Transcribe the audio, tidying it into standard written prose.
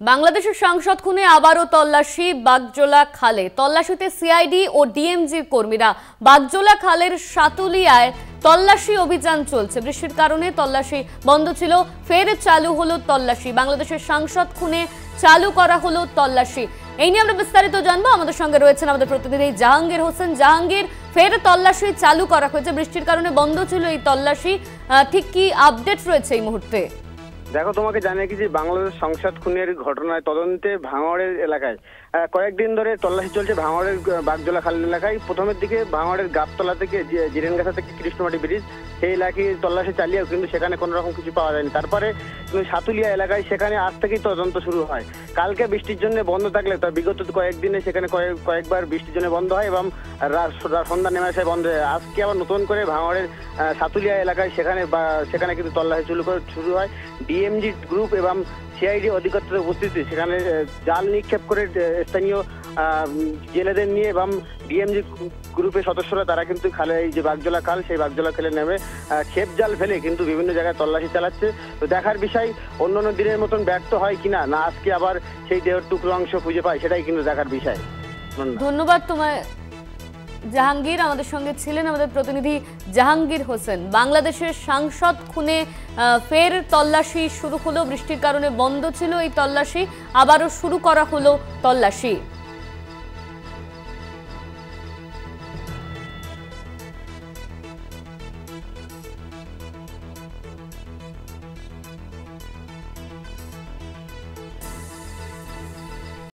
বাংলাদেশের সাংসদ খুনে আবারও তল্লাশি বাগজোলা খালে। তল্লাশিতে সিআইডি ও ডিএমজি কর্মীরা। বাগজোলা খালের সাতুলিয়ায় তল্লাশি অভিযান চলছে। বৃষ্টির কারণে তল্লাশি বন্ধ ছিল, ফের চালু হলো তল্লাশি। বাংলাদেশের সাংসদ খুনে চালু করা হলো তল্লাশি। এই নিয়ে আমরা বিস্তারিত জানবো। আমাদের সঙ্গে রয়েছেন আমাদের প্রতিনিধি জাহাঙ্গীর হোসেন। জাহাঙ্গীর, ফের তল্লাশি চালু করা হয়েছে, বৃষ্টির কারণে বন্ধ ছিল এই তল্লাশি, ঠিক কি আপডেট রয়েছে এই মুহূর্তে? দেখো, তোমাকে জানিয়ে কি যে বাংলাদেশ সংসদ খুনের ঘটনায় তদন্তে ভাঙড়ের এলাকায় কয়েকদিন ধরে তল্লাশি চলছে। ভাঙড়ের বাগজোলা খাল এলাকায় প্রথমের দিকে ভাঙড়ের গাবতলা থেকে জিরেনগাছা থেকে কৃষ্ণমাটি ব্রিজ সেই এলাকায় তল্লাশি চালিয়েও কিন্তু সেখানে কোনো রকম কিছু পাওয়া যায়নি। তারপরে সাতুলিয়া এলাকায় সেখানে আজ থেকেই তদন্ত শুরু হয়। কালকে বৃষ্টির জন্য বন্ধ থাকলে তা বিগত কয়েকদিনে সেখানে কয়েকবার বৃষ্টির জন্য বন্ধ হয় এবং সন্ধ্যা নেমে আসে বন্ধ হয়। আজকে আবার নতুন করে ভাঙড়ের সাতুলিয়া এলাকায় সেখানে কিন্তু তল্লাশি শুরু হয়। ডিএমজি গ্রুপ এবং সিআইডি অধিকর্তার উপস্থিতি সেখানে জাল নিক্ষেপ করে স্থানীয় জেলেদের নিয়ে এবং ডিএমজি গ্রুপের সদস্যরা তারা কিন্তু খালে, এই যে বাগজোলা খাল, সেই বাগজোলা খালে নেমে খেপ জাল ফেলে কিন্তু বিভিন্ন জায়গায় তল্লাশি চালাচ্ছে। তো দেখার বিষয় অন্যান্য দিনের মতন ব্যর্থ হয় কিনা, না আজকে আবার সেই দেহের টুকরো অংশ খুঁজে পায়, সেটাই কিন্তু দেখার বিষয়। ধন্যবাদ তোমায় জাহাঙ্গীর। আমাদের সঙ্গে ছিলেন আমাদের প্রতিনিধি জাহাঙ্গীর হোসেন। বাংলাদেশের সাংসদ খুনে ফের তল্লাশি শুরু হলো, বৃষ্টির কারণে বন্ধ ছিল এই তল্লাশি, আবারও শুরু করা হলো তল্লাশি।